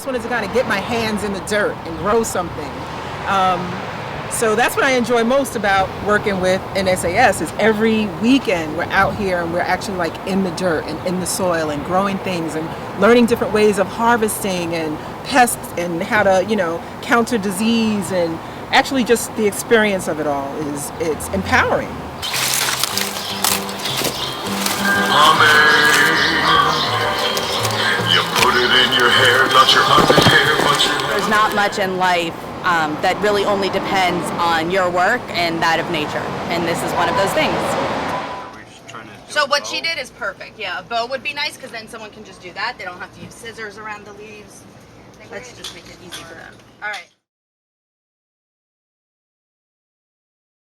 just wanted to kind of get my hands in the dirt and grow something. So that's what I enjoy most about working with SAS is every weekend we're out here and we're actually like in the dirt and in the soil and growing things and learning different ways of harvesting and pests and how to, counter disease, and actually just the experience of it all it's empowering. You put it in your hair, not your underhair, but your... There's not much in life that really only depends on your work and that of nature, and this is one of those things. So what she did is perfect. Yeah, a bow would be nice because then someone can just do that. They don't have to use scissors around the leaves. Let's just make it easy for them. All right.